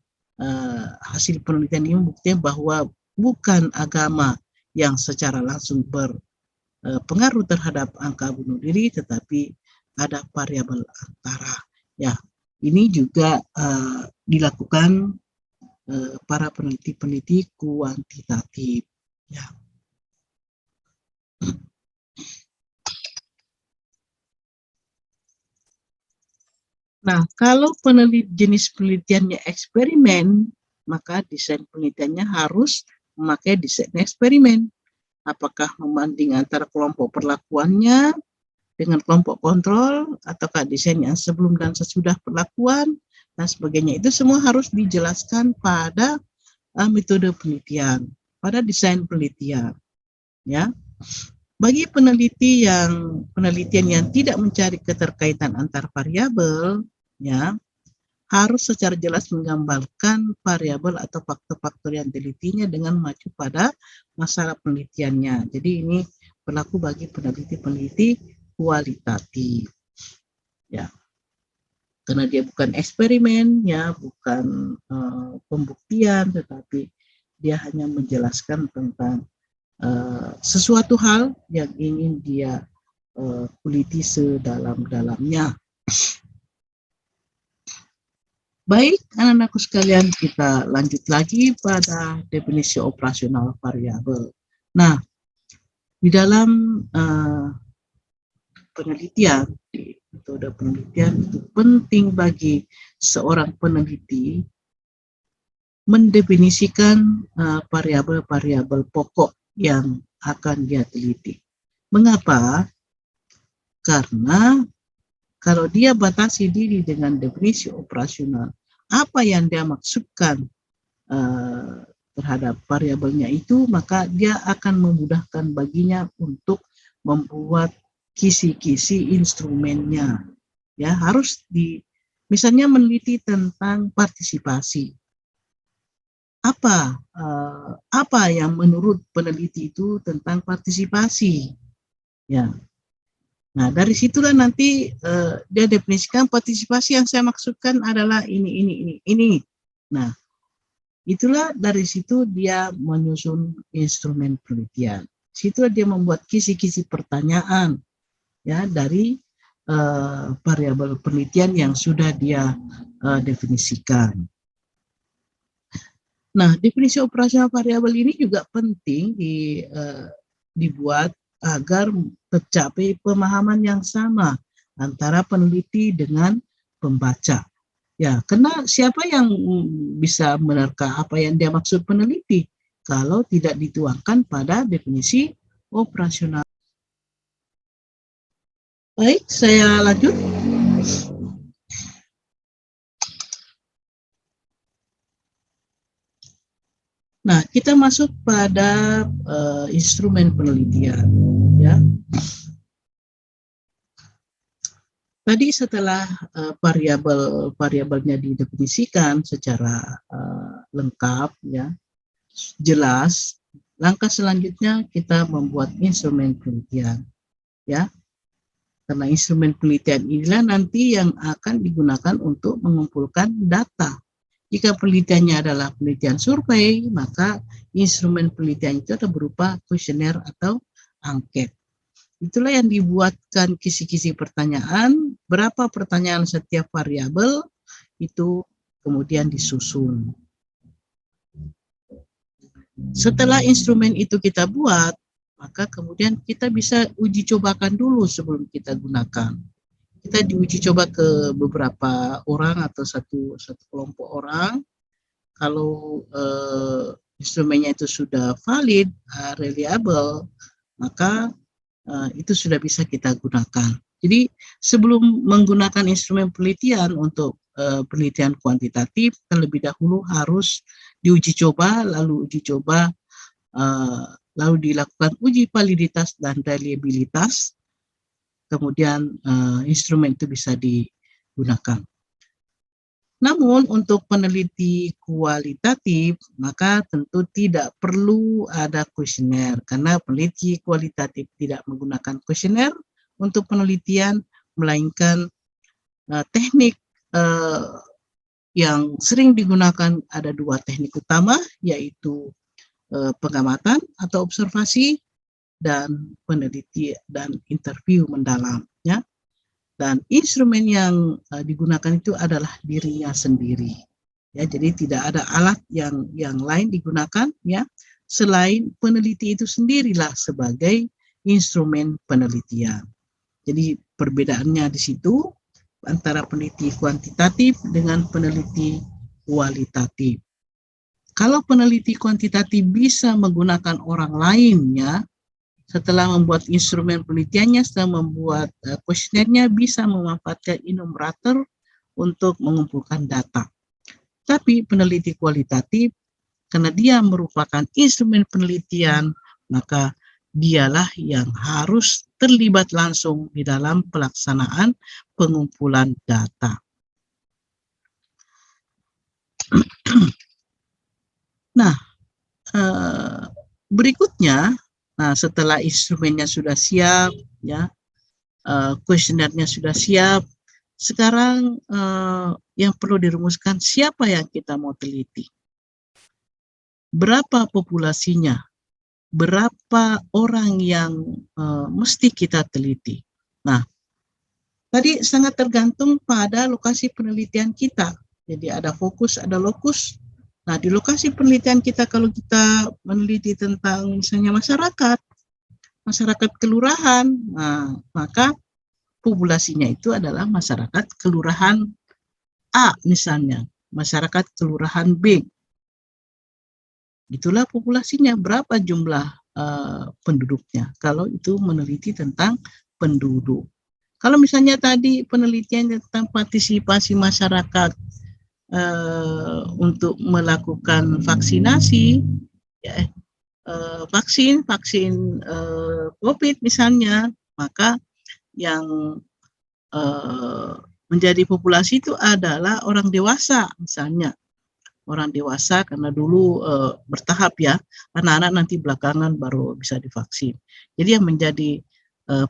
hasil penelitian ini membuktikan bahwa bukan agama yang secara langsung berpengaruh terhadap angka bunuh diri, tetapi ada variabel antara, ya. Ini juga dilakukan para peneliti-peneliti kuantitatif, ya. Nah, kalau jenis penelitiannya eksperimen, maka desain penelitiannya harus memakai desain eksperimen. apakah membanding antara kelompok perlakuannya dengan kelompok kontrol, ataukah desain yang sebelum dan sesudah perlakuan, dan sebagainya. Itu semua harus dijelaskan pada metode penelitian, pada desain penelitian. Ya, bagi penelitian yang tidak mencari keterkaitan antar variabel, ya, harus secara jelas menggambarkan variabel atau faktor-faktor yang ditelitinya dengan mengacu pada masalah penelitiannya. Jadi ini berlaku bagi peneliti-peneliti kualitatif. Ya, karena dia bukan eksperimen, ya, bukan pembuktian, tetapi dia hanya menjelaskan tentang sesuatu hal yang ingin dia kuliti sedalam-dalamnya. Baik, anak-anakku sekalian, kita lanjut lagi pada definisi operasional variabel. Nah, di dalam penelitian, di metode penelitian itu penting bagi seorang peneliti mendefinisikan variabel-variabel pokok yang akan dia teliti. Mengapa? Karena kalau dia batasi diri dengan definisi operasional, apa yang dia maksudkan terhadap variabelnya itu, maka dia akan memudahkan baginya untuk membuat kisi-kisi instrumennya. Ya, harus misalnya meneliti tentang partisipasi. Apa yang menurut peneliti itu tentang partisipasi? Ya. Nah, dari situlah nanti dia definisikan partisipasi yang saya maksudkan adalah ini. Nah, itulah dari situ dia menyusun instrumen penelitian. Situlah dia membuat kisi-kisi pertanyaan, ya, dari variabel penelitian yang sudah dia definisikan. Nah, definisi operasional variabel ini juga penting dibuat agar tercapai pemahaman yang sama antara peneliti dengan pembaca. Ya, karena siapa yang bisa menerka apa yang dia maksud peneliti kalau tidak dituangkan pada definisi operasional. Baik, saya lanjut. Nah, kita masuk pada instrumen penelitian, ya. Tadi setelah variabelnya didefinisikan secara lengkap, ya, jelas, langkah selanjutnya kita membuat instrumen penelitian, ya. Karena instrumen penelitian inilah nanti yang akan digunakan untuk mengumpulkan data. Jika penelitiannya adalah penelitian survei, maka instrumen penelitian itu adalah berupa kuesioner atau angket. Itulah yang dibuatkan kisi-kisi pertanyaan, berapa pertanyaan setiap variabel, itu kemudian disusun. Setelah instrumen itu kita buat, maka kemudian kita bisa uji cobakan dulu sebelum kita gunakan. Kita diuji coba ke beberapa orang atau satu kelompok orang. Kalau instrumennya itu sudah valid, reliable, maka itu sudah bisa kita gunakan. Jadi sebelum menggunakan instrumen penelitian untuk penelitian kuantitatif, terlebih dahulu harus diuji coba, lalu dilakukan uji validitas dan reliabilitas, kemudian instrumen itu bisa digunakan. Namun untuk peneliti kualitatif, maka tentu tidak perlu ada kuesioner, karena peneliti kualitatif tidak menggunakan kuesioner untuk penelitian, melainkan teknik yang sering digunakan ada dua teknik utama, yaitu pengamatan atau observasi dan peneliti dan interview mendalam, ya. Dan instrumen yang digunakan itu adalah dirinya sendiri, ya. Jadi tidak ada alat yang lain digunakan, ya, selain peneliti itu sendirilah sebagai instrumen penelitian. Jadi perbedaannya di situ antara peneliti kuantitatif dengan peneliti kualitatif. Kalau peneliti kuantitatif bisa menggunakan orang lain, ya, Setelah membuat instrumen penelitiannya, setelah membuat kuesionernya, bisa memanfaatkan enumerator untuk mengumpulkan data. Tapi peneliti kualitatif, karena dia merupakan instrumen penelitian, maka dialah yang harus terlibat langsung di dalam pelaksanaan pengumpulan data. Nah, berikutnya, setelah instrumennya sudah siap, ya, kuesionernya sudah siap, sekarang yang perlu dirumuskan, siapa yang kita mau teliti, berapa populasinya, berapa orang yang mesti kita teliti. Nah, tadi sangat tergantung pada lokasi penelitian kita. Jadi ada fokus, ada lokus. Nah, di lokasi penelitian kita, kalau kita meneliti tentang misalnya masyarakat kelurahan, nah, maka populasinya itu adalah masyarakat kelurahan A misalnya, masyarakat kelurahan B. Itulah populasinya, berapa jumlah penduduknya, kalau itu meneliti tentang penduduk. Kalau misalnya tadi penelitian tentang partisipasi masyarakat untuk melakukan vaksinasi, ya, vaksin COVID misalnya, maka yang menjadi populasi itu adalah orang dewasa misalnya. Orang dewasa, karena dulu bertahap ya, anak-anak nanti belakangan baru bisa divaksin. Jadi yang menjadi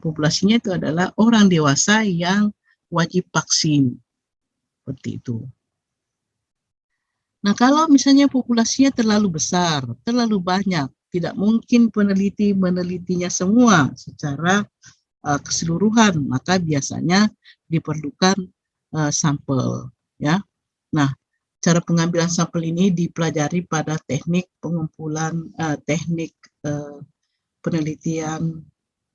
populasinya itu adalah orang dewasa yang wajib vaksin, seperti itu. Nah, kalau misalnya populasinya terlalu besar, terlalu banyak, tidak mungkin peneliti menelitinya semua secara keseluruhan, maka biasanya diperlukan sampel, ya. Nah, cara pengambilan sampel ini dipelajari pada teknik pengumpulan, teknik penelitian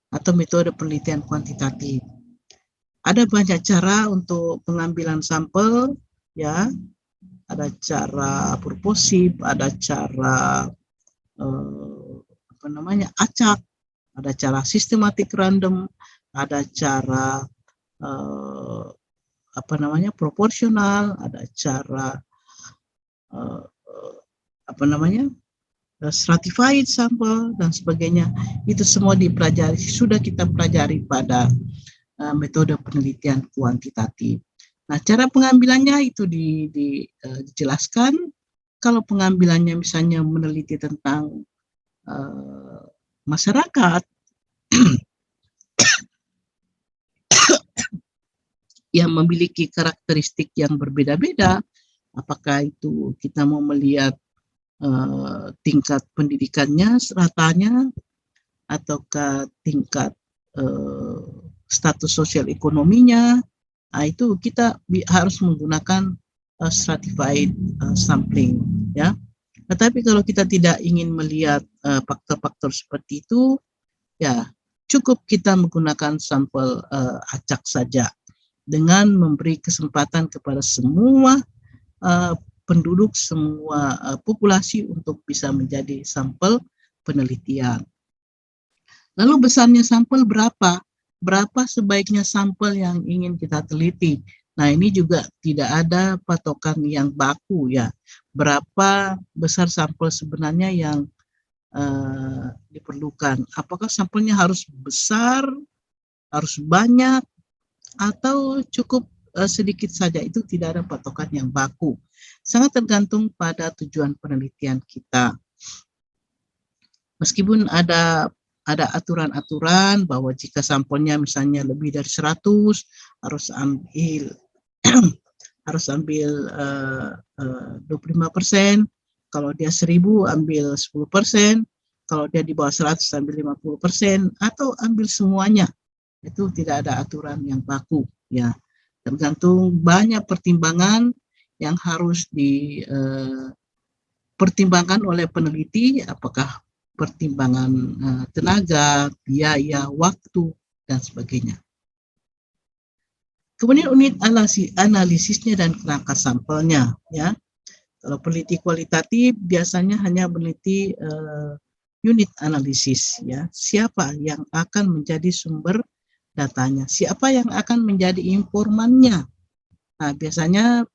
atau metode penelitian kuantitatif. Ada banyak cara untuk pengambilan sampel, ya. Ada cara purposif, ada cara acak, ada cara sistematik random, ada cara proporsional, ada cara stratified sample dan sebagainya. Itu semua dipelajari, sudah kita pelajari pada metode penelitian kuantitatif. Nah, cara pengambilannya itu dijelaskan. Kalau pengambilannya misalnya meneliti tentang masyarakat yang memiliki karakteristik yang berbeda-beda, apakah itu kita mau melihat tingkat pendidikannya, stratanya, ataukah tingkat status sosial ekonominya, itu kita harus menggunakan stratified sampling, ya. Tetapi kalau kita tidak ingin melihat faktor-faktor seperti itu, ya cukup kita menggunakan sampel acak saja, dengan memberi kesempatan kepada semua penduduk, semua populasi untuk bisa menjadi sampel penelitian. Lalu besarnya sampel berapa? Berapa sebaiknya sampel yang ingin kita teliti? Nah, ini juga tidak ada patokan yang baku, ya. Berapa besar sampel sebenarnya yang diperlukan? Apakah sampelnya harus besar, harus banyak, atau cukup sedikit saja? Itu tidak ada patokan yang baku. Sangat tergantung pada tujuan penelitian kita. Meskipun ada aturan-aturan bahwa jika sampelnya misalnya lebih dari 100 harus ambil 25%, kalau dia 1000 ambil 10%, kalau dia di bawah 100 ambil 50%, atau ambil semuanya. Itu tidak ada aturan yang baku, ya. Tergantung banyak pertimbangan yang harus dipertimbangkan oleh peneliti, apakah pertimbangan tenaga, biaya, waktu, dan sebagainya. Kemudian unit analisisnya dan kerangka sampelnya, ya. Kalau peneliti kualitatif biasanya hanya meneliti unit analisis, ya. Siapa yang akan menjadi sumber datanya, siapa yang akan menjadi informannya. Nah, biasanya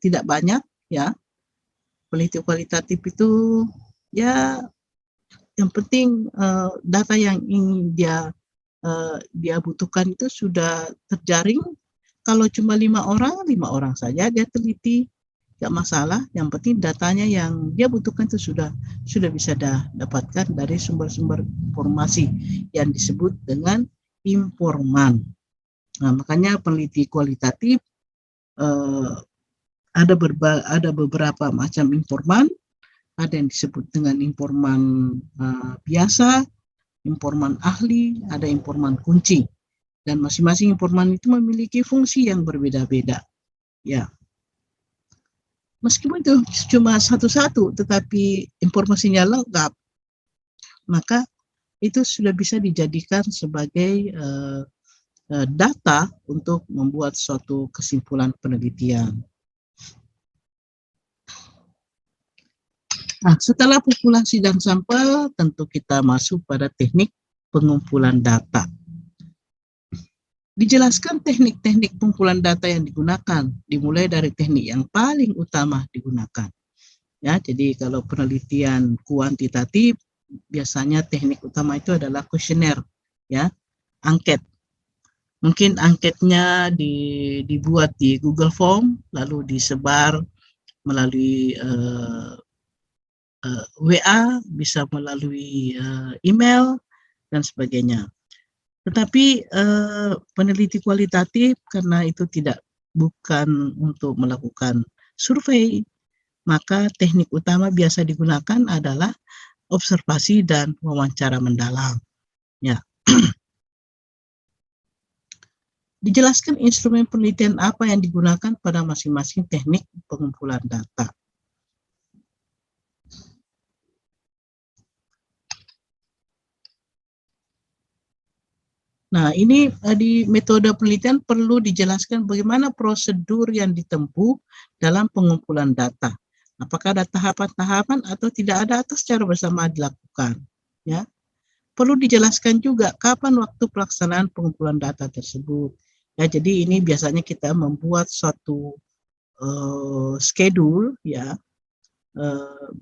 tidak banyak, ya. Peneliti kualitatif itu, ya, yang penting data yang ingin dia butuhkan itu sudah terjaring. Kalau cuma 5 orang saja dia teliti, nggak masalah. Yang penting datanya yang dia butuhkan itu sudah bisa dapatkan dari sumber-sumber informasi yang disebut dengan informan. Nah, makanya peneliti kualitatif ada beberapa macam informan. Ada yang disebut dengan informan biasa, informan ahli, ada informan kunci. Dan masing-masing informan itu memiliki fungsi yang berbeda-beda. Ya, meskipun itu cuma satu-satu, tetapi informasinya lengkap, maka itu sudah bisa dijadikan sebagai data untuk membuat suatu kesimpulan penelitian. Nah, setelah populasi dan sampel, tentu kita masuk pada teknik pengumpulan data. Dijelaskan teknik-teknik pengumpulan data yang digunakan, dimulai dari teknik yang paling utama digunakan. Ya, jadi kalau penelitian kuantitatif, biasanya teknik utama itu adalah kuesioner, ya, angket. Mungkin angketnya dibuat di Google Form, lalu disebar melalui WA, bisa melalui email, dan sebagainya. Tetapi peneliti kualitatif, karena itu bukan untuk melakukan survei, maka teknik utama biasa digunakan adalah observasi dan wawancara mendalam. Ya. Dijelaskan instrumen penelitian apa yang digunakan pada masing-masing teknik pengumpulan data. Nah, ini di metode penelitian perlu dijelaskan bagaimana prosedur yang ditempuh dalam pengumpulan data. Apakah ada tahapan-tahapan atau tidak ada, atau secara bersama dilakukan. Ya, perlu dijelaskan juga kapan waktu pelaksanaan pengumpulan data tersebut. Ya, jadi ini biasanya kita membuat suatu schedule, ya,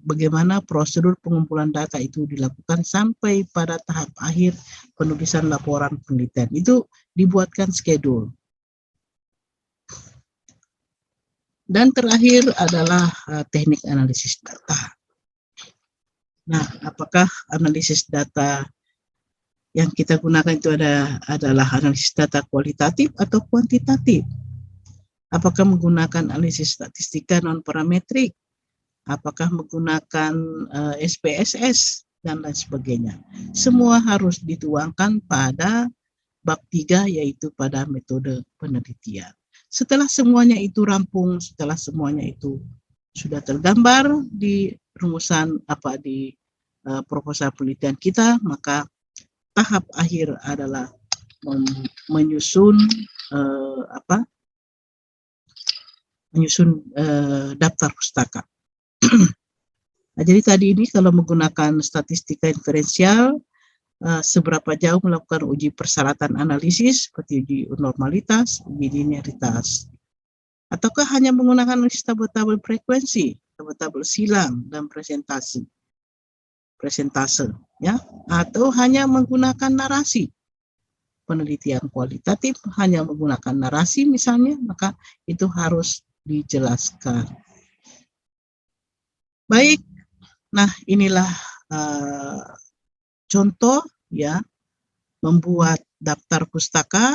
bagaimana prosedur pengumpulan data itu dilakukan sampai pada tahap akhir penulisan laporan penelitian. Itu dibuatkan schedule. Dan terakhir adalah teknik analisis data. Nah, apakah analisis data yang kita gunakan itu adalah analisis data kualitatif atau kuantitatif? Apakah menggunakan analisis statistika non-parametrik? Apakah menggunakan SPSS, dan lain sebagainya. Semua harus dituangkan pada bab 3, yaitu pada metode penelitian. Setelah semuanya itu rampung, setelah semuanya itu sudah tergambar di rumusan di proposal penelitian kita, maka tahap akhir adalah menyusun daftar pustaka. Nah, jadi tadi ini kalau menggunakan statistika inferensial, seberapa jauh melakukan uji persyaratan analisis seperti uji normalitas, uji linearitas, ataukah hanya menggunakan analisis tabel-tabel frekuensi, tabel-tabel silang, dan presentase, ya, atau hanya menggunakan narasi. Penelitian kualitatif hanya menggunakan narasi misalnya, maka itu harus dijelaskan. Baik, nah inilah contoh, ya, membuat daftar pustaka.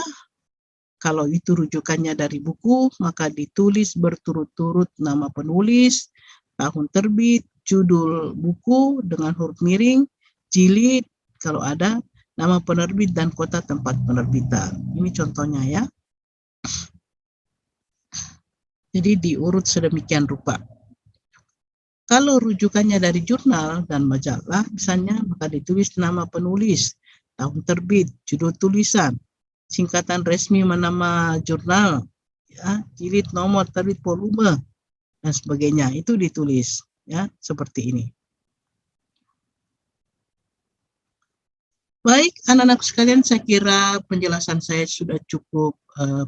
Kalau itu rujukannya dari buku, maka ditulis berturut-turut nama penulis, tahun terbit, judul buku dengan huruf miring, jilid kalau ada, nama penerbit, dan kota tempat penerbitan. Ini contohnya, ya. Jadi diurut sedemikian rupa. Kalau rujukannya dari jurnal dan majalah misalnya, maka ditulis nama penulis, tahun terbit, judul tulisan, singkatan resmi nama jurnal, ya, jilid, nomor terbit, volume, dan sebagainya. Itu ditulis, ya, seperti ini. Baik, anak-anak sekalian, saya kira penjelasan saya sudah cukup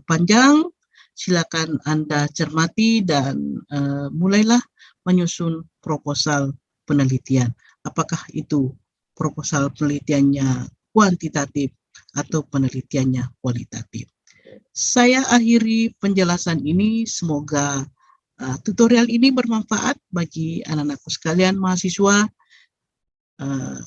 panjang. Silakan Anda cermati dan mulailah menyusun proposal penelitian. Apakah itu proposal penelitiannya kuantitatif atau penelitiannya kualitatif. Saya akhiri penjelasan ini, semoga tutorial ini bermanfaat bagi anak-anakku sekalian mahasiswa. Uh,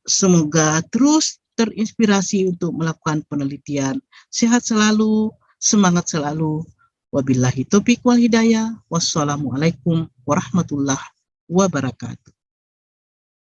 Semoga terus terinspirasi untuk melakukan penelitian. Sehat selalu, semangat selalu. Wabillahi taufiq wal hidayah. Wassalamualaikum warahmatullahi wabarakatuh.